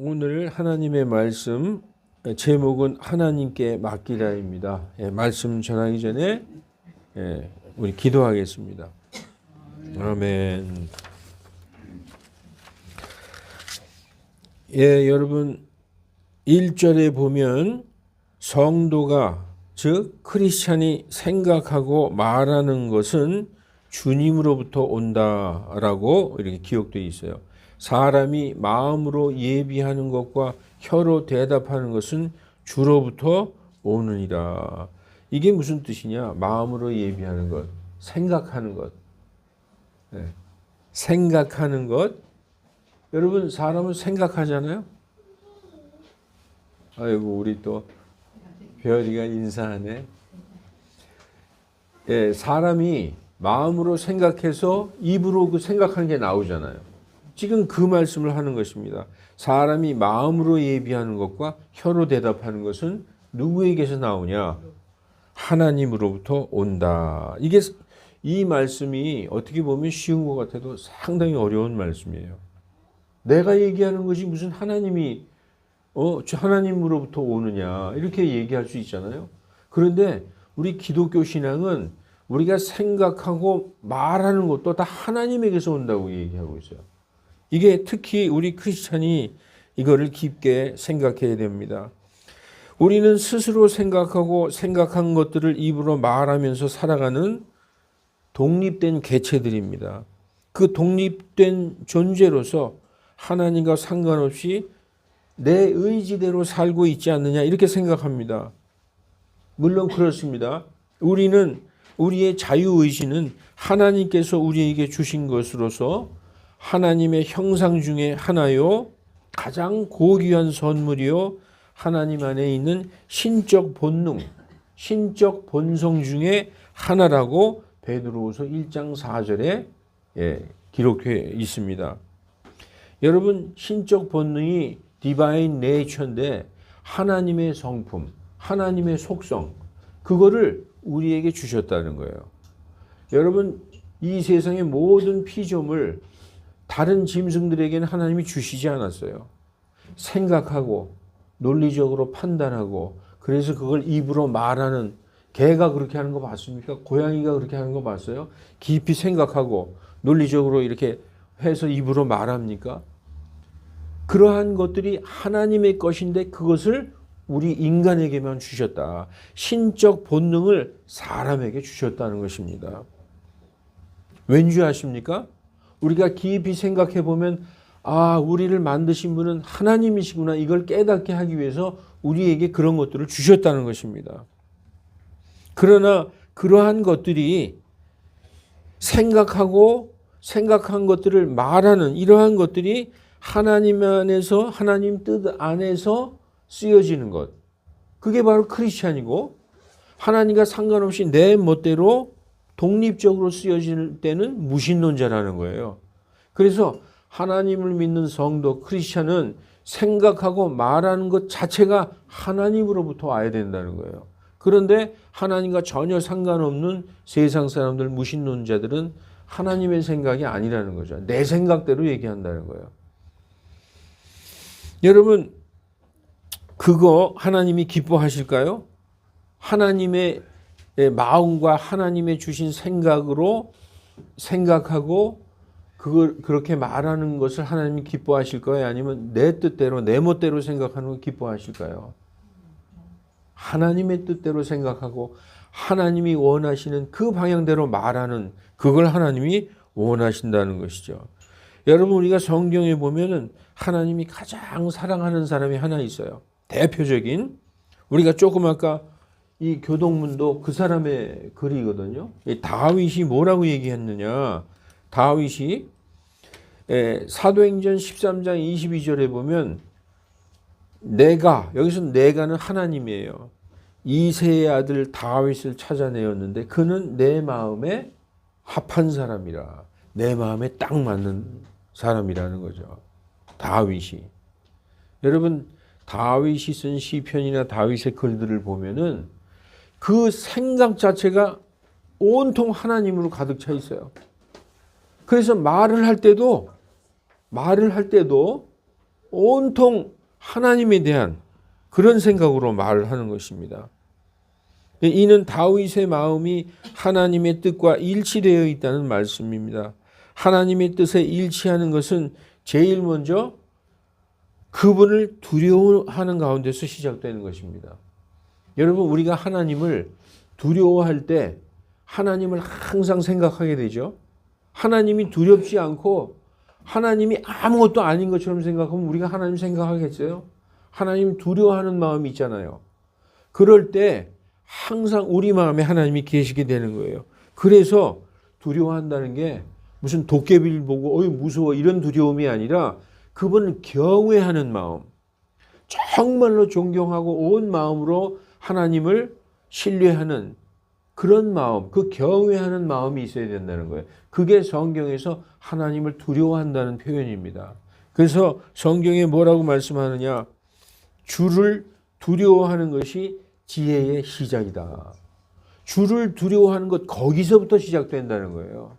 오늘 하나님의 말씀 제목은 하나님께 맡기다입니다. 말씀 전하기 전에 우리 기도하겠습니다. 아멘. 여러분 1절에 보면 성도가 즉 크리스찬이 생각하고 말하는 것은 주님으로부터 온다라고 이렇게 기록되어 있어요. 사람이 마음으로 예비하는 것과 혀로 대답하는 것은 주로부터 오느니라. 이게 무슨 뜻이냐? 마음으로 예비하는 것, 생각하는 것. 생각하는 것. 여러분 사람은 생각하잖아요. 아이고 우리 또 별이가 인사하네. 사람이 마음으로 생각해서 입으로 그 생각하는 게 나오잖아요. 지금 그 말씀을 하는 것입니다. 사람이 마음으로 예비하는 것과 혀로 대답하는 것은 누구에게서 나오냐? 하나님으로부터 온다. 이 말씀이 어떻게 보면 쉬운 것 같아도 상당히 어려운 말씀이에요. 내가 얘기하는 것이 무슨 하나님으로부터 오느냐 이렇게 얘기할 수 있잖아요. 그런데 우리 기독교 신앙은 우리가 생각하고 말하는 것도 다 하나님에게서 온다고 얘기하고 있어요. 이게 특히 우리 크리스찬이 이거를 깊게 생각해야 됩니다. 우리는 스스로 생각하고 생각한 것들을 입으로 말하면서 살아가는 독립된 개체들입니다. 그 독립된 존재로서 하나님과 상관없이 내 의지대로 살고 있지 않느냐 이렇게 생각합니다. 물론 그렇습니다. 우리의 자유의지는 하나님께서 우리에게 주신 것으로서 하나님의 형상 중에 하나요, 가장 고귀한 선물이요, 하나님 안에 있는 신적 본능, 신적 본성 중에 하나라고 베드로후서 1장 4절에 기록되어 있습니다. 여러분 신적 본능이 디바인 네이처인데 하나님의 성품, 하나님의 속성, 그거를 우리에게 주셨다는 거예요. 여러분 이 세상의 모든 피조물 다른 짐승들에게는 하나님이 주시지 않았어요. 생각하고 논리적으로 판단하고 그래서 그걸 입으로 말하는, 개가 그렇게 하는 거 봤습니까? 고양이가 그렇게 하는 거 봤어요? 깊이 생각하고 논리적으로 이렇게 해서 입으로 말합니까? 그러한 것들이 하나님의 것인데 그것을 우리 인간에게만 주셨다. 신적 본능을 사람에게 주셨다는 것입니다. 왠지 아십니까? 우리가 깊이 생각해 보면 우리를 만드신 분은 하나님이시구나 이걸 깨닫게 하기 위해서 우리에게 그런 것들을 주셨다는 것입니다. 그러나 그러한 것들이 생각한 것들을 말하는 이러한 것들이 하나님 안에서 하나님 뜻 안에서 쓰여지는 것, 그게 바로 크리스찬이고 하나님과 상관없이 내 멋대로 독립적으로 쓰여질 때는 무신론자라는 거예요. 그래서 하나님을 믿는 성도 크리스찬은 생각하고 말하는 것 자체가 하나님으로부터 와야 된다는 거예요. 그런데 하나님과 전혀 상관없는 세상 사람들, 무신론자들은 하나님의 생각이 아니라는 거죠. 내 생각대로 얘기한다는 거예요. 여러분 그거 하나님이 기뻐하실까요? 하나님의 마음과 하나님의 주신 생각으로 생각하고 그걸 그렇게 말하는 것을 하나님이 기뻐하실까요? 아니면 내 뜻대로 내 멋대로 생각하는 걸 기뻐하실까요? 하나님의 뜻대로 생각하고 하나님이 원하시는 그 방향대로 말하는 그걸 하나님이 원하신다는 것이죠. 여러분 우리가 성경에 보면은 하나님이 가장 사랑하는 사람이 하나 있어요. 대표적인 우리가 조금 아까 이 교동문도 그 사람의 글이거든요. 다윗이 뭐라고 얘기했느냐? 다윗이 사도행전 13장 22절에 보면 여기서 내가는 하나님이에요. 이새의 아들 다윗을 찾아내었는데 그는 내 마음에 합한 사람이라. 내 마음에 딱 맞는 사람이라는 거죠. 다윗이. 여러분 다윗이 쓴 시편이나 다윗의 글들을 보면은 그 생각 자체가 온통 하나님으로 가득 차 있어요. 그래서 말을 할 때도 온통 하나님에 대한 그런 생각으로 말을 하는 것입니다. 이는 다윗의 마음이 하나님의 뜻과 일치되어 있다는 말씀입니다. 하나님의 뜻에 일치하는 것은 제일 먼저 그분을 두려워하는 가운데서 시작되는 것입니다. 여러분, 우리가 하나님을 두려워할 때 하나님을 항상 생각하게 되죠. 하나님이 두렵지 않고 하나님이 아무것도 아닌 것처럼 생각하면 우리가 하나님 생각하겠어요? 하나님 두려워하는 마음이 있잖아요. 그럴 때 항상 우리 마음에 하나님이 계시게 되는 거예요. 그래서 두려워한다는 게 무슨 도깨비를 보고 어이 무서워 이런 두려움이 아니라 그분을 경외하는 마음, 정말로 존경하고 온 마음으로 하나님을 신뢰하는 그런 마음, 그 경외하는 마음이 있어야 된다는 거예요. 그게 성경에서 하나님을 두려워한다는 표현입니다. 그래서 성경에 뭐라고 말씀하느냐? 주를 두려워하는 것이 지혜의 시작이다. 주를 두려워하는 것, 거기서부터 시작된다는 거예요.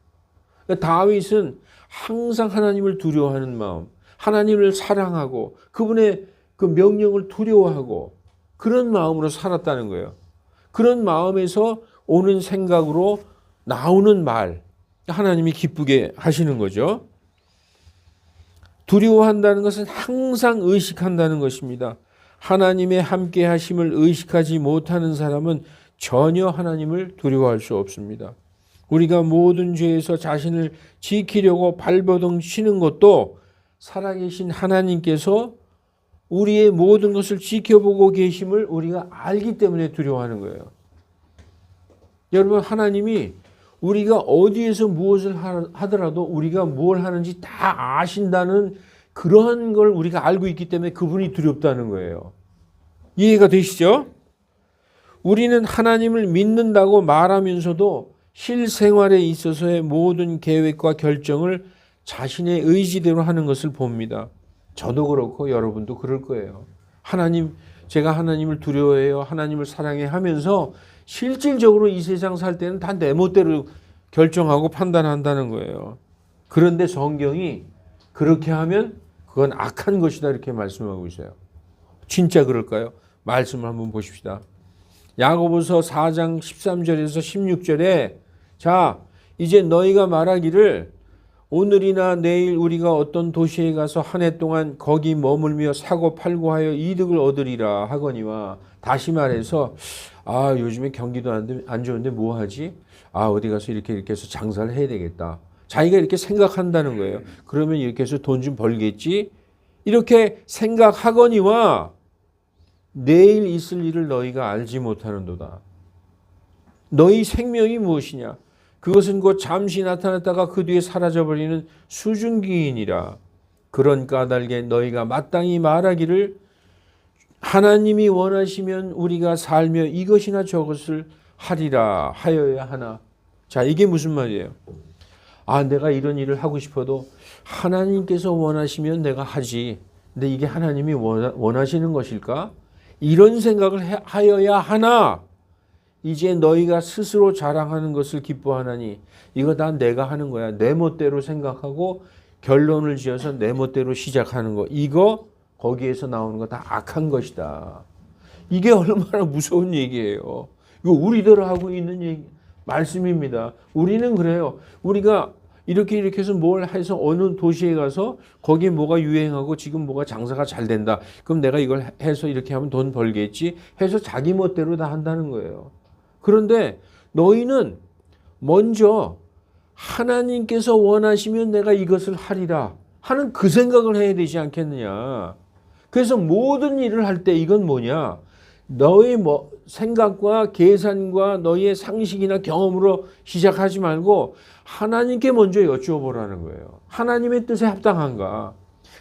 그러니까 다윗은 항상 하나님을 두려워하는 마음, 하나님을 사랑하고 그분의 그 명령을 두려워하고 그런 마음으로 살았다는 거예요. 그런 마음에서 오는 생각으로 나오는 말, 하나님이 기쁘게 하시는 거죠. 두려워한다는 것은 항상 의식한다는 것입니다. 하나님의 함께 하심을 의식하지 못하는 사람은 전혀 하나님을 두려워할 수 없습니다. 우리가 모든 죄에서 자신을 지키려고 발버둥 치는 것도 살아계신 하나님께서 우리의 모든 것을 지켜보고 계심을 우리가 알기 때문에 두려워하는 거예요. 여러분, 하나님이 우리가 어디에서 무엇을 하더라도 우리가 뭘 하는지 다 아신다는 그러한 걸 우리가 알고 있기 때문에 그분이 두렵다는 거예요. 이해가 되시죠? 우리는 하나님을 믿는다고 말하면서도 실생활에 있어서의 모든 계획과 결정을 자신의 의지대로 하는 것을 봅니다. 저도 그렇고 여러분도 그럴 거예요. 제가 하나님을 두려워해요. 하나님을 사랑해 하면서 실질적으로 이 세상 살 때는 다 내 멋대로 결정하고 판단한다는 거예요. 그런데 성경이 그렇게 하면 그건 악한 것이다 이렇게 말씀하고 있어요. 진짜 그럴까요? 말씀을 한번 보십시다. 야고보서 4장 13절에서 16절에 자, 이제 너희가 말하기를 오늘이나 내일 우리가 어떤 도시에 가서 한 해 동안 거기 머물며 사고 팔고 하여 이득을 얻으리라 하거니와, 다시 말해서 요즘에 경기도 안 좋은데 뭐 하지? 어디 가서 이렇게 해서 장사를 해야 되겠다. 자기가 이렇게 생각한다는 거예요. 그러면 이렇게 해서 돈 좀 벌겠지? 이렇게 생각하거니와 내일 있을 일을 너희가 알지 못하는도다. 너희 생명이 무엇이냐? 그것은 곧 잠시 나타났다가 그 뒤에 사라져버리는 수증기이니라. 그런 까닭에 너희가 마땅히 말하기를 하나님이 원하시면 우리가 살며 이것이나 저것을 하리라 하여야 하나. 자, 이게 무슨 말이에요? 내가 이런 일을 하고 싶어도 하나님께서 원하시면 내가 하지. 근데 이게 하나님이 원하시는 것일까? 이런 생각을 하여야 하나. 이제 너희가 스스로 자랑하는 것을 기뻐하나니 이거 다 내가 하는 거야. 내 멋대로 생각하고 결론을 지어서 내 멋대로 시작하는 거. 이거 거기에서 나오는 거 다 악한 것이다. 이게 얼마나 무서운 얘기예요. 이거 우리대로 하고 있는 얘기, 말씀입니다. 우리는 그래요. 우리가 이렇게 해서 뭘 해서 어느 도시에 가서 거기에 뭐가 유행하고 지금 뭐가 장사가 잘 된다. 그럼 내가 이걸 해서 이렇게 하면 돈 벌겠지 해서 자기 멋대로 다 한다는 거예요. 그런데 너희는 먼저 하나님께서 원하시면 내가 이것을 하리라 하는 그 생각을 해야 되지 않겠느냐. 그래서 모든 일을 할 때 이건 뭐냐. 너의 생각과 계산과 너의 상식이나 경험으로 시작하지 말고 하나님께 먼저 여쭈어보라는 거예요. 하나님의 뜻에 합당한가.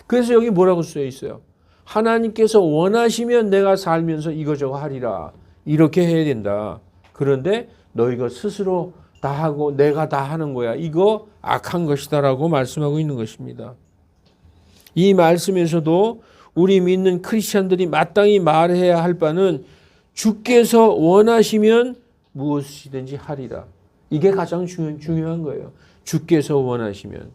그래서 여기 뭐라고 쓰여 있어요? 하나님께서 원하시면 내가 살면서 이거저거 하리라. 이렇게 해야 된다. 그런데 너희가 스스로 다 하고 내가 다 하는 거야. 이거 악한 것이다라고 말씀하고 있는 것입니다. 이 말씀에서도 우리 믿는 크리스찬들이 마땅히 말해야 할 바는 주께서 원하시면 무엇이든지 하리라. 이게 가장 중요한 거예요. 주께서 원하시면.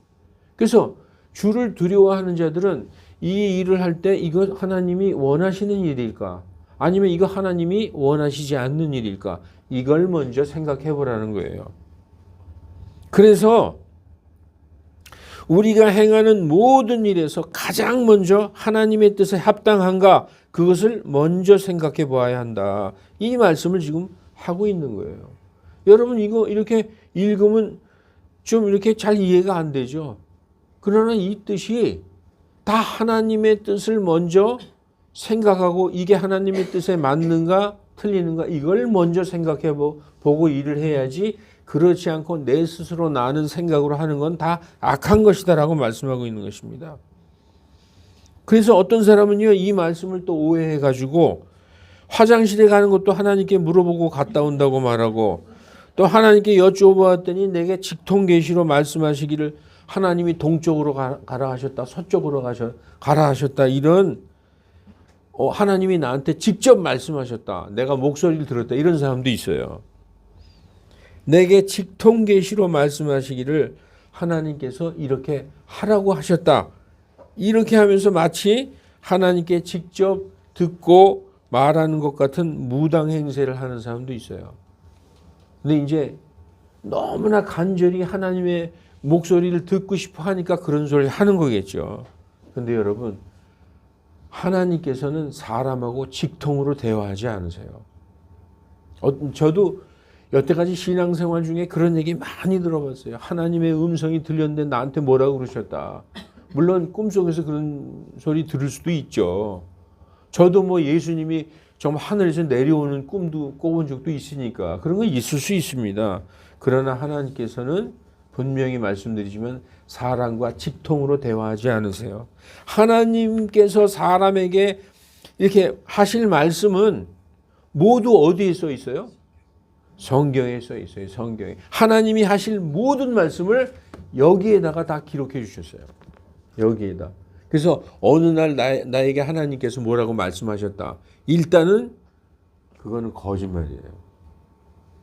그래서 주를 두려워하는 자들은 이 일을 할 때 이거 하나님이 원하시는 일일까? 아니면 이거 하나님이 원하시지 않는 일일까? 이걸 먼저 생각해 보라는 거예요. 그래서 우리가 행하는 모든 일에서 가장 먼저 하나님의 뜻에 합당한가? 그것을 먼저 생각해 보아야 한다. 이 말씀을 지금 하고 있는 거예요. 여러분 이거 이렇게 읽으면 좀 이렇게 잘 이해가 안 되죠. 그러나 이 뜻이 다 하나님의 뜻을 먼저 생각하고 이게 하나님의 뜻에 맞는가 틀리는가 이걸 먼저 생각해 보고 일을 해야지, 그렇지 않고 내 스스로 나는 생각으로 하는 건 다 악한 것이다라고 말씀하고 있는 것입니다. 그래서 어떤 사람은요 이 말씀을 또 오해해 가지고 화장실에 가는 것도 하나님께 물어보고 갔다 온다고 말하고, 또 하나님께 여쭤보았더니 내게 직통 계시로 말씀하시기를 하나님이 동쪽으로 가라 하셨다, 서쪽으로 가라 하셨다, 이런 하나님이 나한테 직접 말씀하셨다, 내가 목소리를 들었다, 이런 사람도 있어요. 내게 직통 계시로 말씀하시기를 하나님께서 이렇게 하라고 하셨다, 이렇게 하면서 마치 하나님께 직접 듣고 말하는 것 같은 무당 행세를 하는 사람도 있어요. 근데 이제 너무나 간절히 하나님의 목소리를 듣고 싶어 하니까 그런 소리를 하는 거겠죠. 근데 여러분, 하나님께서는 사람하고 직통으로 대화하지 않으세요. 저도 여태까지 신앙생활 중에 그런 얘기 많이 들어봤어요. 하나님의 음성이 들렸는데 나한테 뭐라고 그러셨다. 물론 꿈속에서 그런 소리 들을 수도 있죠. 저도 뭐 예수님이 정말 하늘에서 내려오는 꿈도 꿔본 적도 있으니까 그런 거 있을 수 있습니다. 그러나 하나님께서는 분명히 말씀드리지만 사람과 직통으로 대화하지 않으세요. 하나님께서 사람에게 이렇게 하실 말씀은 모두 어디에 써 있어요? 성경에 써 있어요. 성경에. 하나님이 하실 모든 말씀을 여기에다가 다 기록해 주셨어요. 여기에다. 그래서 어느 날 나에게 하나님께서 뭐라고 말씀하셨다. 일단은 그거는 거짓말이에요.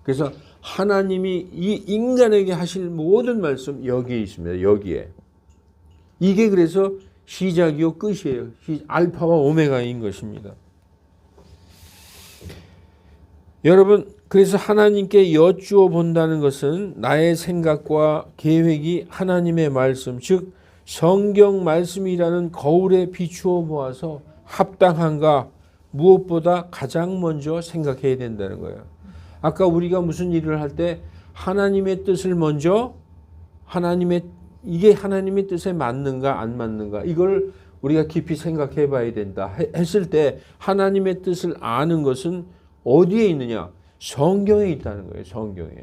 그래서 하나님이 이 인간에게 하실 모든 말씀 여기에 있습니다. 여기에. 이게 그래서 시작이요 끝이에요. 알파와 오메가인 것입니다. 여러분, 그래서 하나님께 여쭈어 본다는 것은 나의 생각과 계획이 하나님의 말씀, 즉 성경 말씀이라는 거울에 비추어 보아서 합당한가 무엇보다 가장 먼저 생각해야 된다는 거예요. 아까 우리가 무슨 일을 할 때 하나님의 뜻을 먼저 이게 하나님의 뜻에 맞는가 안 맞는가 이걸 우리가 깊이 생각해 봐야 된다 했을 때 하나님의 뜻을 아는 것은 어디에 있느냐? 성경에 있다는 거예요. 성경에.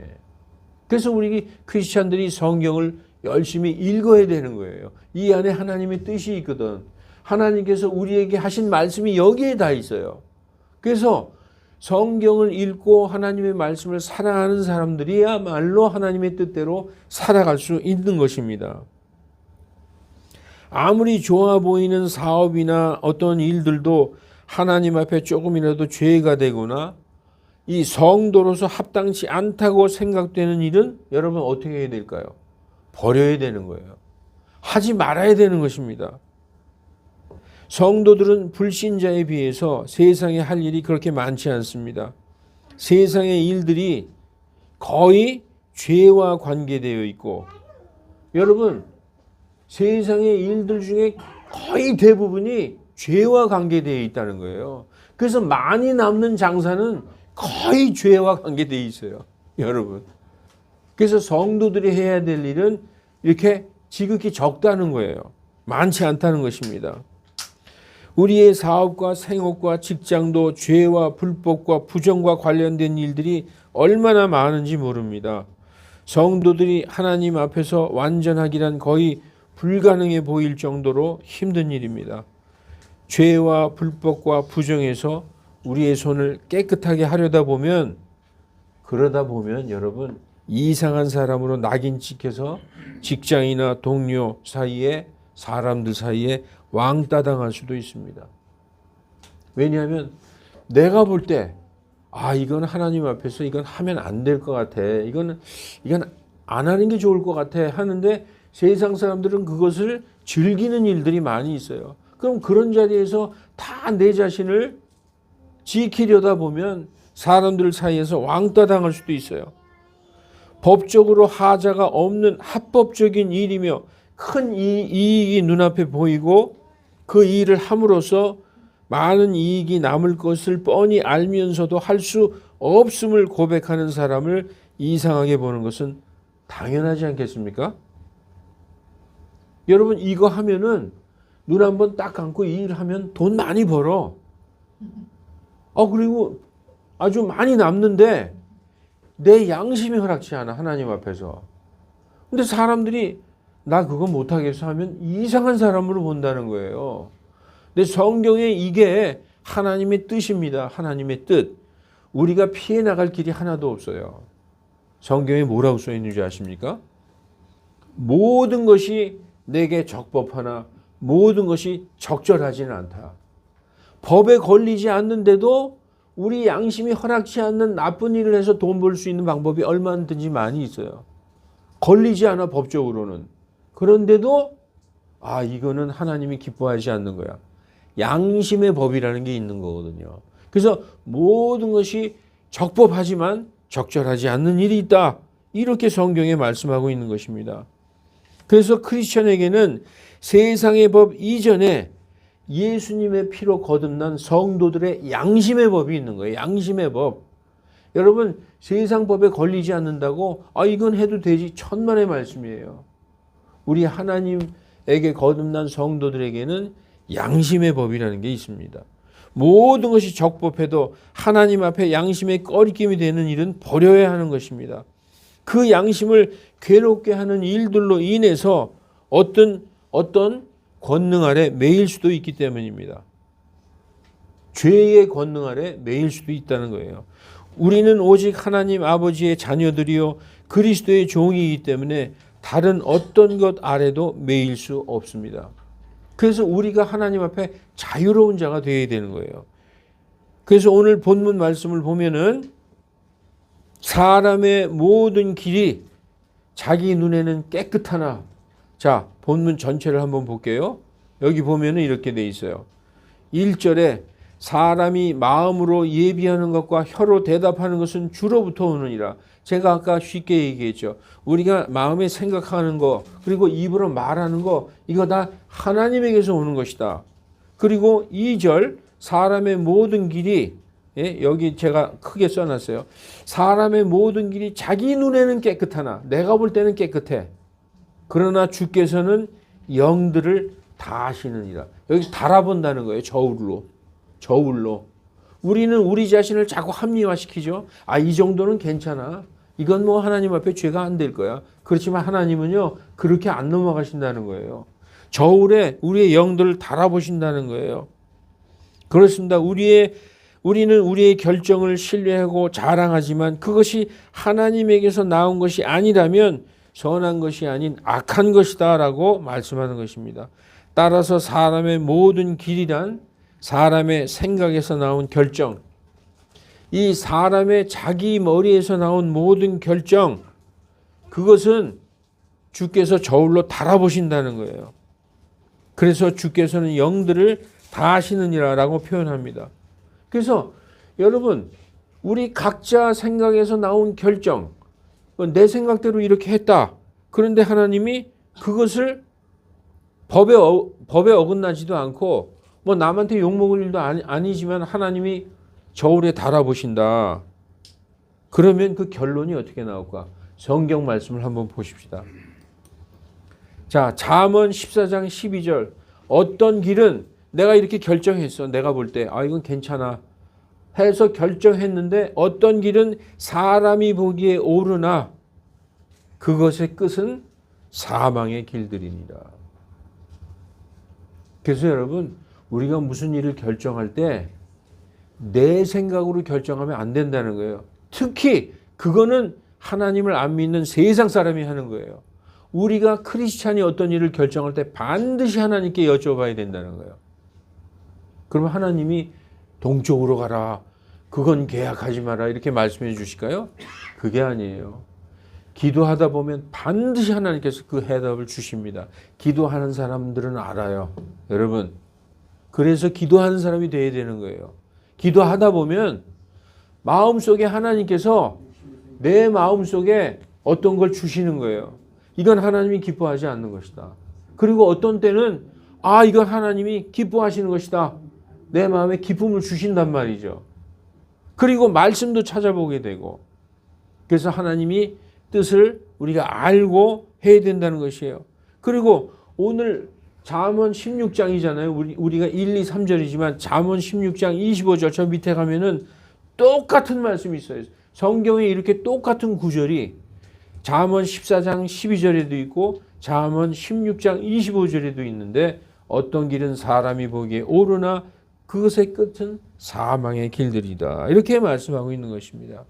그래서 우리 크리스찬들이 성경을 열심히 읽어야 되는 거예요. 이 안에 하나님의 뜻이 있거든. 하나님께서 우리에게 하신 말씀이 여기에 다 있어요. 그래서 성경을 읽고 하나님의 말씀을 사랑하는 사람들이야말로 하나님의 뜻대로 살아갈 수 있는 것입니다. 아무리 좋아 보이는 사업이나 어떤 일들도 하나님 앞에 조금이라도 죄가 되거나 이 성도로서 합당치 않다고 생각되는 일은 여러분 어떻게 해야 될까요? 버려야 되는 거예요. 하지 말아야 되는 것입니다. 성도들은 불신자에 비해서 세상에 할 일이 그렇게 많지 않습니다. 세상의 일들이 거의 죄와 관계되어 있고, 여러분 세상의 일들 중에 거의 대부분이 죄와 관계되어 있다는 거예요. 그래서 많이 남는 장사는 거의 죄와 관계되어 있어요. 여러분. 그래서 성도들이 해야 될 일은 이렇게 지극히 적다는 거예요. 많지 않다는 것입니다. 우리의 사업과 생업과 직장도 죄와 불법과 부정과 관련된 일들이 얼마나 많은지 모릅니다. 성도들이 하나님 앞에서 완전하기란 거의 불가능해 보일 정도로 힘든 일입니다. 죄와 불법과 부정에서 우리의 손을 깨끗하게 하려다 보면, 그러다 보면 여러분 이상한 사람으로 낙인 찍혀서 직장이나 동료 사이에, 사람들 사이에 왕따 당할 수도 있습니다. 왜냐하면 내가 볼 때 이건 하나님 앞에서 이건 하면 안 될 것 같아. 이건 안 하는 게 좋을 것 같아 하는데 세상 사람들은 그것을 즐기는 일들이 많이 있어요. 그럼 그런 자리에서 다 내 자신을 지키려다 보면 사람들 사이에서 왕따 당할 수도 있어요. 법적으로 하자가 없는 합법적인 일이며 큰 이익이 눈앞에 보이고 그 일을 함으로써 많은 이익이 남을 것을 뻔히 알면서도 할 수 없음을 고백하는 사람을 이상하게 보는 것은 당연하지 않겠습니까? 여러분 이거 하면은 눈 한번 딱 감고 이 일 하면 돈 많이 벌어. 그리고 아주 많이 남는데 내 양심이 허락치 않아 하나님 앞에서. 근데 사람들이 나 그거 못하겠어 하면 이상한 사람으로 본다는 거예요. 근데 성경에 이게 하나님의 뜻입니다. 하나님의 뜻. 우리가 피해 나갈 길이 하나도 없어요. 성경에 뭐라고 써 있는지 아십니까? 모든 것이 내게 적법하나 모든 것이 적절하지는 않다. 법에 걸리지 않는데도 우리 양심이 허락치 않는 나쁜 일을 해서 돈 벌 수 있는 방법이 얼마든지 많이 있어요. 걸리지 않아 법적으로는. 그런데도 이거는 하나님이 기뻐하지 않는 거야. 양심의 법이라는 게 있는 거거든요. 그래서 모든 것이 적법하지만 적절하지 않는 일이 있다. 이렇게 성경에 말씀하고 있는 것입니다. 그래서 크리스천에게는 세상의 법 이전에 예수님의 피로 거듭난 성도들의 양심의 법이 있는 거예요. 양심의 법. 여러분 세상 법에 걸리지 않는다고 이건 해도 되지 천만의 말씀이에요. 우리 하나님에게 거듭난 성도들에게는 양심의 법이라는 게 있습니다. 모든 것이 적법해도 하나님 앞에 양심의 꺼리낌이 되는 일은 버려야 하는 것입니다. 그 양심을 괴롭게 하는 일들로 인해서 어떤 권능 아래 매일 수도 있기 때문입니다. 죄의 권능 아래 매일 수도 있다는 거예요. 우리는 오직 하나님 아버지의 자녀들이요 그리스도의 종이기 때문에 다른 어떤 것 아래도 매일 수 없습니다. 그래서 우리가 하나님 앞에 자유로운 자가 되어야 되는 거예요. 그래서 오늘 본문 말씀을 보면은 사람의 모든 길이 자기 눈에는 깨끗하나. 자, 본문 전체를 한번 볼게요. 여기 보면은 이렇게 돼 있어요. 1절에 사람이 마음으로 예비하는 것과 혀로 대답하는 것은 주로부터 오느니라. 제가 아까 쉽게 얘기했죠. 우리가 마음에 생각하는 거 그리고 입으로 말하는 거 이거 다 하나님에게서 오는 것이다. 그리고 2절 사람의 모든 길이 여기 제가 크게 써놨어요. 사람의 모든 길이 자기 눈에는 깨끗하나 내가 볼 때는 깨끗해. 그러나 주께서는 영들을 다 아시느니라. 여기 달아본다는 거예요. 저울로. 우리는 우리 자신을 자꾸 합리화시키죠. 이 정도는 괜찮아. 이건 뭐 하나님 앞에 죄가 안 될 거야. 그렇지만 하나님은요 그렇게 안 넘어가신다는 거예요. 저울에 우리의 영들을 달아보신다는 거예요. 그렇습니다. 우리는 우리의 결정을 신뢰하고 자랑하지만 그것이 하나님에게서 나온 것이 아니라면 선한 것이 아닌 악한 것이다 라고 말씀하는 것입니다. 따라서 사람의 모든 길이란 사람의 생각에서 나온 결정, 이 사람의 자기 머리에서 나온 모든 결정, 그것은 주께서 저울로 달아보신다는 거예요. 그래서 주께서는 영들을 다 아시느니라 라고 표현합니다. 그래서 여러분 우리 각자 생각에서 나온 결정, 내 생각대로 이렇게 했다. 그런데 하나님이 그것을 법에 어긋나지도 않고 뭐 남한테 욕먹을 일도 아니지만 하나님이 저울에 달아보신다. 그러면 그 결론이 어떻게 나올까? 성경 말씀을 한번 보십시다. 자, 잠언 14장 12절. 어떤 길은 내가 이렇게 결정했어. 내가 볼 때 이건 괜찮아 해서 결정했는데 어떤 길은 사람이 보기에 옳으나 그것의 끝은 사망의 길들이니라. 그래서 여러분 우리가 무슨 일을 결정할 때 내 생각으로 결정하면 안 된다는 거예요. 특히 그거는 하나님을 안 믿는 세상 사람이 하는 거예요. 우리가 크리스찬이 어떤 일을 결정할 때 반드시 하나님께 여쭤봐야 된다는 거예요. 그러면 하나님이 동쪽으로 가라. 그건 계약하지 마라. 이렇게 말씀해 주실까요? 그게 아니에요. 기도하다 보면 반드시 하나님께서 그 해답을 주십니다. 기도하는 사람들은 알아요. 여러분, 그래서 기도하는 사람이 돼야 되는 거예요. 기도하다 보면 마음속에 하나님께서 내 마음속에 어떤 걸 주시는 거예요. 이건 하나님이 기뻐하지 않는 것이다. 그리고 어떤 때는 이건 하나님이 기뻐하시는 것이다. 내 마음에 기쁨을 주신단 말이죠. 그리고 말씀도 찾아보게 되고, 그래서 하나님이 뜻을 우리가 알고 해야 된다는 것이에요. 그리고 오늘 잠언 16장이잖아요. 우리가 1, 2, 3절이지만 잠언 16장 25절 저 밑에 가면은 똑같은 말씀이 있어요. 성경에 이렇게 똑같은 구절이 잠언 14장 12절에도 있고 잠언 16장 25절에도 있는데, 어떤 길은 사람이 보기에 옳으나 그것의 끝은 사망의 길들이다. 이렇게 말씀하고 있는 것입니다.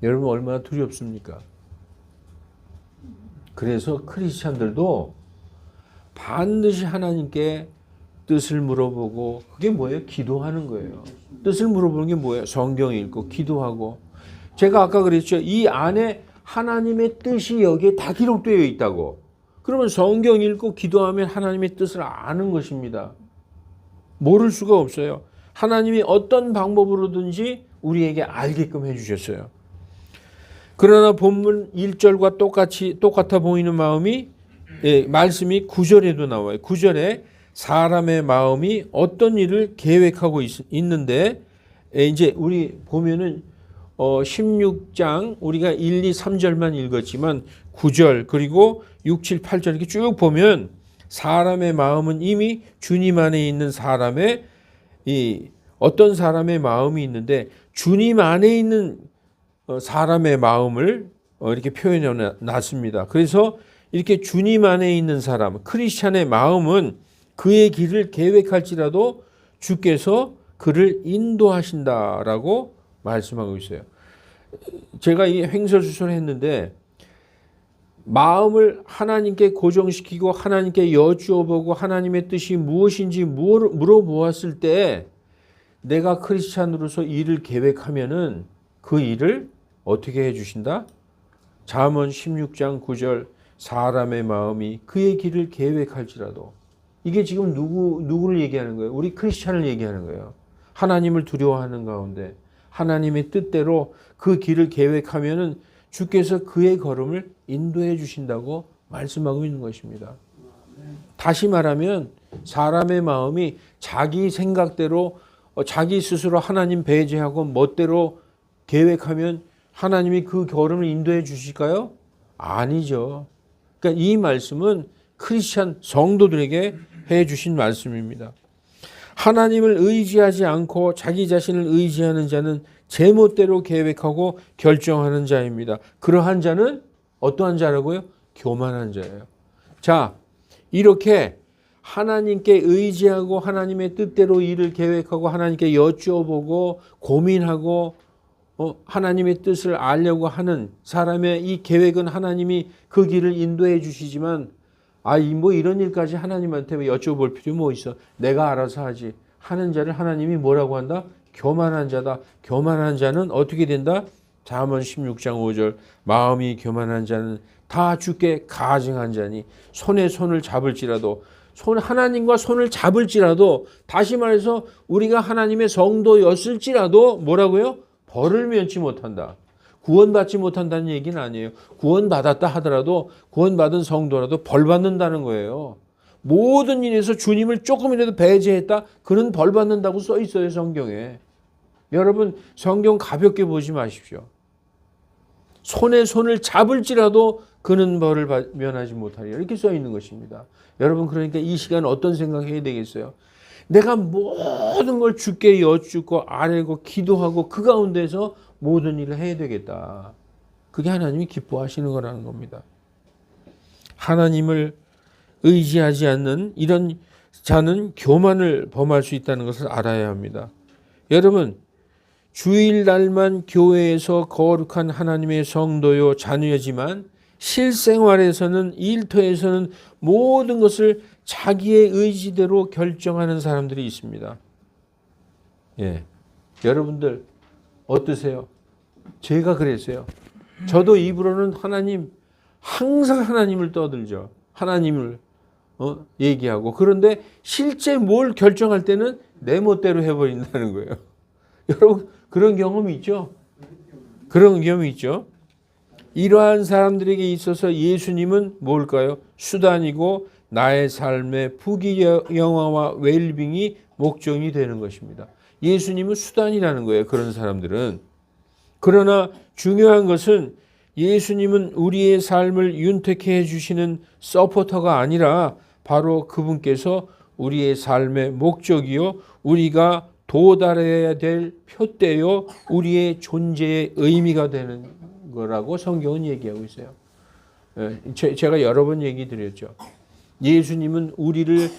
여러분 얼마나 두렵습니까? 그래서 크리스찬들도 반드시 하나님께 뜻을 물어보고, 그게 뭐예요? 기도하는 거예요. 뜻을 물어보는 게 뭐예요? 성경 읽고 기도하고. 제가 아까 그랬죠. 이 안에 하나님의 뜻이 여기에 다 기록되어 있다고. 그러면 성경 읽고 기도하면 하나님의 뜻을 아는 것입니다. 모를 수가 없어요. 하나님이 어떤 방법으로든지 우리에게 알게끔 해주셨어요. 그러나 본문 1절과 똑같아 보이는 말씀이 9절에도 나와요. 9절에 사람의 마음이 어떤 일을 계획하고 있는데, 이제 우리 보면은 16장 우리가 1, 2, 3절만 읽었지만 9절 그리고 6, 7, 8절 이렇게 쭉 보면 사람의 마음은 이미 주님 안에 있는 사람의 어떤 사람의 마음이 있는데, 주님 안에 있는 사람의 마음을 이렇게 표현해 놨습니다. 그래서 이렇게 주님 안에 있는 사람, 크리스찬의 마음은 그의 길을 계획할지라도 주께서 그를 인도하신다라고 말씀하고 있어요. 제가 이 횡설수설을 했는데, 마음을 하나님께 고정시키고 하나님께 여쭈어보고 하나님의 뜻이 무엇인지 물어보았을 때 내가 크리스찬으로서 일을 계획하면은 그 일을 어떻게 해주신다? 잠언 16장 9절 사람의 마음이 그의 길을 계획할지라도, 이게 지금 누구를 얘기하는 거예요? 우리 크리스찬을 얘기하는 거예요. 하나님을 두려워하는 가운데 하나님의 뜻대로 그 길을 계획하면은 주께서 그의 걸음을 인도해 주신다고 말씀하고 있는 것입니다. 다시 말하면 사람의 마음이 자기 생각대로 자기 스스로 하나님 배제하고 멋대로 계획하면 하나님이 그 걸음을 인도해 주실까요? 아니죠. 그러니까 이 말씀은 크리스찬 성도들에게 해 주신 말씀입니다. 하나님을 의지하지 않고 자기 자신을 의지하는 자는 제멋대로 계획하고 결정하는 자입니다. 그러한 자는 어떠한 자라고요? 교만한 자예요. 자, 이렇게 하나님께 의지하고 하나님의 뜻대로 일을 계획하고 하나님께 여쭈어보고 고민하고 하나님의 뜻을 알려고 하는 사람의 이 계획은 하나님이 그 길을 인도해 주시지만, 뭐 이런 일까지 하나님한테 여쭤볼 필요 뭐 있어? 내가 알아서 하지. 하는 자를 하나님이 뭐라고 한다? 교만한 자다. 교만한 자는 어떻게 된다? 잠언 16장 5절 마음이 교만한 자는 다 주께 가증한 자니 손에 손을 잡을지라도, 하나님과 손을 잡을지라도, 다시 말해서 우리가 하나님의 성도였을지라도 뭐라고요? 벌을 면치 못한다. 구원받지 못한다는 얘기는 아니에요. 구원받았다 하더라도 구원받은 성도라도 벌 받는다는 거예요. 모든 일에서 주님을 조금이라도 배제했다? 그는 벌 받는다고 써 있어요, 성경에. 여러분 성경 가볍게 보지 마십시오. 손에 손을 잡을지라도 그는 벌을 면하지 못하리라, 이렇게 써 있는 것입니다. 여러분 그러니까 이 시간 어떤 생각해야 되겠어요? 내가 모든 걸 주께 여쭙고 아뢰고 기도하고 그 가운데서 모든 일을 해야 되겠다. 그게 하나님이 기뻐하시는 거라는 겁니다. 하나님을 의지하지 않는 이런 자는 교만을 범할 수 있다는 것을 알아야 합니다. 여러분, 주일날만 교회에서 거룩한 하나님의 성도요 자녀지만 실생활에서는, 일터에서는 모든 것을 자기의 의지대로 결정하는 사람들이 있습니다. 여러분들 어떠세요? 제가 그랬어요. 저도 입으로는 항상 하나님을 떠들죠. 하나님을 얘기하고 그런데 실제 뭘 결정할 때는 내 멋대로 해버린다는 거예요. 여러분 그런 경험이 있죠? 그런 경험이 있죠? 이러한 사람들에게 있어서 예수님은 뭘까요? 수단이고 나의 삶의 부귀영화와 웰빙이 목적이 되는 것입니다. 예수님은 수단이라는 거예요. 그런 사람들은. 그러나 중요한 것은 예수님은 우리의 삶을 윤택해 주시는 서포터가 아니라 바로 그분께서 우리의 삶의 목적이요 우리가 도달해야 될 표대요 우리의 존재의 의미가 되는 거라고 성경은 얘기하고 있어요. 제가 여러 번 얘기 드렸죠. 예수님은 우리를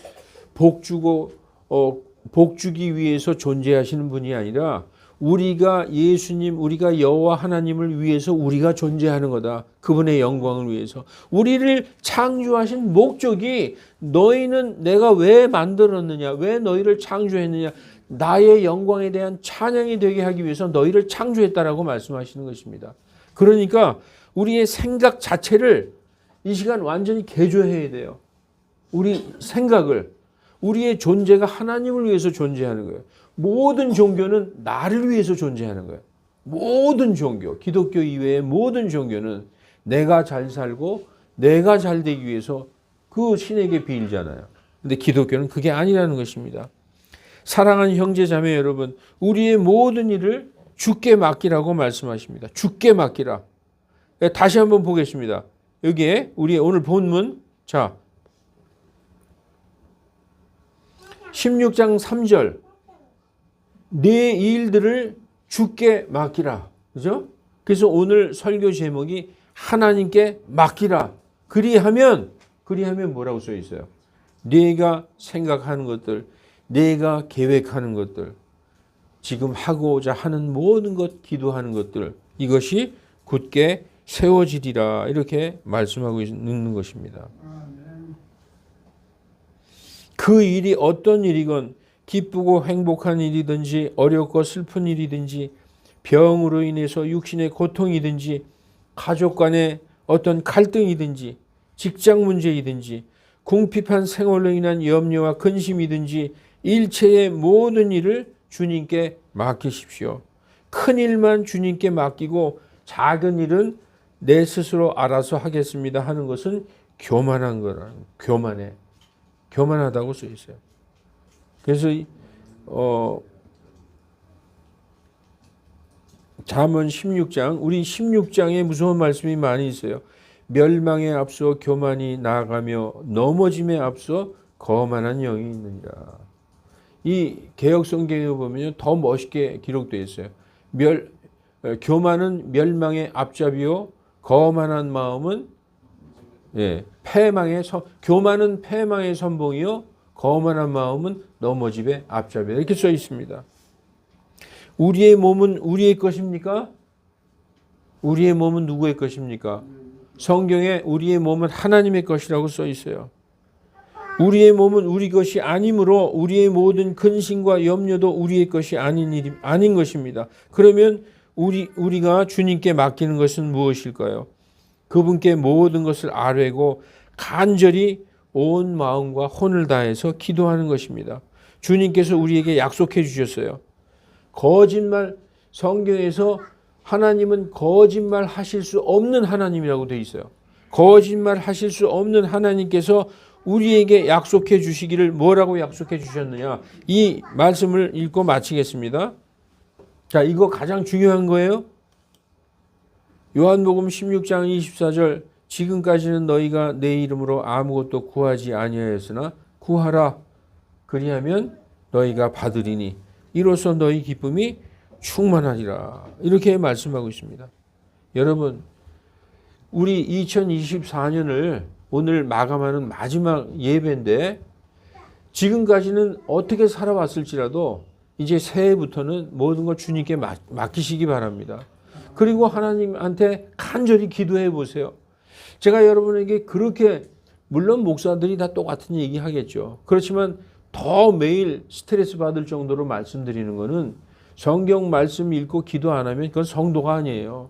복주기 위해서 존재하시는 분이 아니라 우리가 우리가 여호와 하나님을 위해서 우리가 존재하는 거다. 그분의 영광을 위해서. 우리를 창조하신 목적이 너희는 내가 왜 만들었느냐, 왜 너희를 창조했느냐, 나의 영광에 대한 찬양이 되게 하기 위해서 너희를 창조했다라고 말씀하시는 것입니다. 그러니까 우리의 생각 자체를 이 시간 완전히 개조해야 돼요. 우리 생각을. 우리의 존재가 하나님을 위해서 존재하는 거예요. 모든 종교는 나를 위해서 존재하는 거예요. 모든 종교, 기독교 이외의 모든 종교는 내가 잘 살고 내가 잘 되기 위해서 그 신에게 빌잖아요. 근데 기독교는 그게 아니라는 것입니다. 사랑하는 형제 자매 여러분, 우리의 모든 일을 주께 맡기라고 말씀하십니다. 주께 맡기라. 다시 한번 보겠습니다. 여기에 우리 오늘 본문, 자 16장 3절 내 일들을 주께 맡기라. 그죠? 그래서 오늘 설교 제목이 하나님께 맡기라. 그리하면 뭐라고 써 있어요? 내가 생각하는 것들, 내가 계획하는 것들, 지금 하고자 하는 모든 것, 기도하는 것들, 이것이 굳게 세워지리라. 이렇게 말씀하고 있는 것입니다. 그 일이 어떤 일이건 기쁘고 행복한 일이든지 어렵고 슬픈 일이든지 병으로 인해서 육신의 고통이든지 가족 간의 어떤 갈등이든지 직장 문제이든지 궁핍한 생활로 인한 염려와 근심이든지 일체의 모든 일을 주님께 맡기십시오. 큰 일만 주님께 맡기고 작은 일은 내 스스로 알아서 하겠습니다 하는 것은 교만한 거라는, 교만하다고 써 있어요. 그래서 잠언 16장, 우리 16장에 무서운 말씀이 많이 있어요. 멸망에 앞서 교만이 나아가며 넘어짐에 앞서 거만한 영이 있느니라. 이 개역성경에 보면 더 멋있게 기록되어 있어요. 교만은 멸망의 앞잡이요 거만한 마음은 교만은 패망의 선봉이요 거만한 마음은 넘어짐의 앞잡이다. 이렇게 써 있습니다. 우리의 몸은 우리의 것입니까? 우리의 몸은 누구의 것입니까? 성경에 우리의 몸은 하나님의 것이라고 써 있어요. 우리의 몸은 우리 것이 아니므로 우리의 모든 근심과 염려도 우리의 것이 아닌 것입니다. 그러면 우리가 주님께 맡기는 것은 무엇일까요? 그분께 모든 것을 아뢰고 간절히 온 마음과 혼을 다해서 기도하는 것입니다. 주님께서 우리에게 약속해 주셨어요. 성경에서 하나님은 거짓말 하실 수 없는 하나님이라고 되어 있어요. 거짓말 하실 수 없는 하나님께서 우리에게 약속해 주시기를 뭐라고 약속해 주셨느냐. 이 말씀을 읽고 마치겠습니다. 자, 이거 가장 중요한 거예요. 요한복음 16장 24절 지금까지는 너희가 내 이름으로 아무것도 구하지 아니하였으나 구하라. 그리하면 너희가 받으리니 이로써 너희 기쁨이 충만하리라. 이렇게 말씀하고 있습니다. 여러분, 우리 2024년을 오늘 마감하는 마지막 예배인데 지금까지는 어떻게 살아왔을지라도 이제 새해부터는 모든 걸 주님께 맡기시기 바랍니다. 그리고 하나님한테 간절히 기도해 보세요. 제가 여러분에게 그렇게, 물론 목사들이 다 똑같은 얘기 하겠죠. 그렇지만 더 매일 스트레스 받을 정도로 말씀드리는 거는 성경 말씀 읽고 기도 안 하면 그건 성도가 아니에요.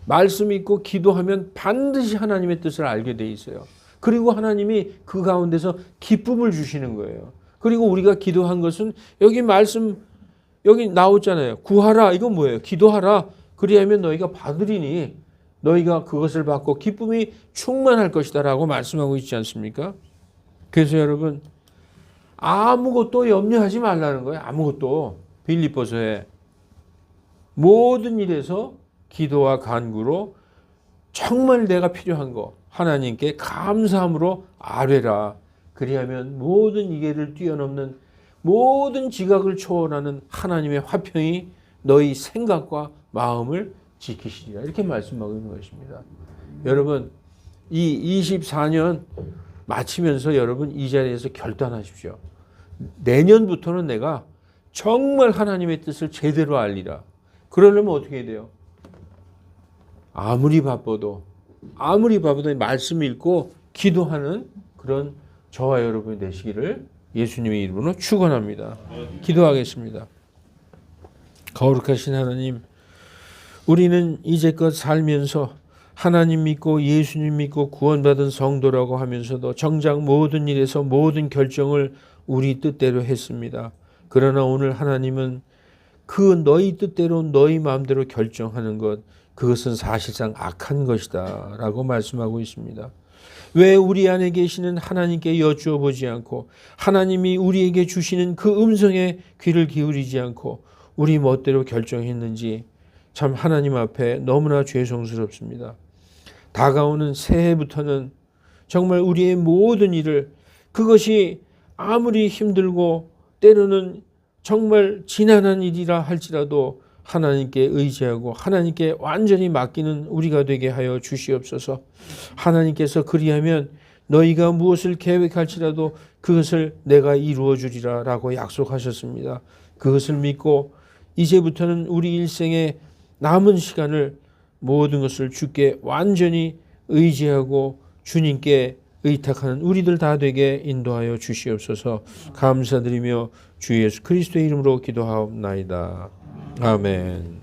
말씀 읽고 기도하면 반드시 하나님의 뜻을 알게 돼 있어요. 그리고 하나님이 그 가운데서 기쁨을 주시는 거예요. 그리고 우리가 기도한 것은 여기 말씀 여기 나오잖아요. 구하라. 이건 뭐예요? 기도하라. 그리하면 너희가 받으리니 너희가 그것을 받고 기쁨이 충만할 것이다 라고 말씀하고 있지 않습니까? 그래서 여러분 아무것도 염려하지 말라는 거예요. 아무것도. 빌립보서에 모든 일에서 기도와 간구로 정말 내가 필요한 거 하나님께 감사함으로 아뢰라. 그리하면 모든 이해를 뛰어넘는 모든 지각을 초월하는 하나님의 화평이 너희 생각과 마음을 지키시리라. 이렇게 말씀하고 있는 것입니다. 여러분 이 24년 마치면서 여러분 이 자리에서 결단하십시오. 내년부터는 내가 정말 하나님의 뜻을 제대로 알리라. 그러려면 어떻게 해야 돼요? 아무리 바빠도 말씀 읽고 기도하는 그런 저와 여러분이 되시기를 예수님의 이름으로 축원합니다. 기도하겠습니다. 거룩하신 하나님, 우리는 이제껏 살면서 하나님 믿고 예수님 믿고 구원받은 성도라고 하면서도 정작 모든 일에서 모든 결정을 우리 뜻대로 했습니다. 그러나 오늘 하나님은 그 너희 뜻대로 너희 마음대로 결정하는 것, 그것은 사실상 악한 것이다 라고 말씀하고 있습니다. 왜 우리 안에 계시는 하나님께 여쭈어 보지 않고 하나님이 우리에게 주시는 그 음성에 귀를 기울이지 않고 우리 멋대로 결정했는지 참 하나님 앞에 너무나 죄송스럽습니다. 다가오는 새해부터는 정말 우리의 모든 일을 그것이 아무리 힘들고 때로는 정말 지난한 일이라 할지라도 하나님께 의지하고 하나님께 완전히 맡기는 우리가 되게 하여 주시옵소서. 하나님께서 그리하면 너희가 무엇을 계획할지라도 그것을 내가 이루어 주리라 라고 약속하셨습니다. 그것을 믿고 이제부터는 우리 일생의 남은 시간을 모든 것을 주께 완전히 의지하고 주님께 의탁하는 우리들 다 되게 인도하여 주시옵소서. 감사드리며 주 예수 그리스도의 이름으로 기도하옵나이다. 아멘.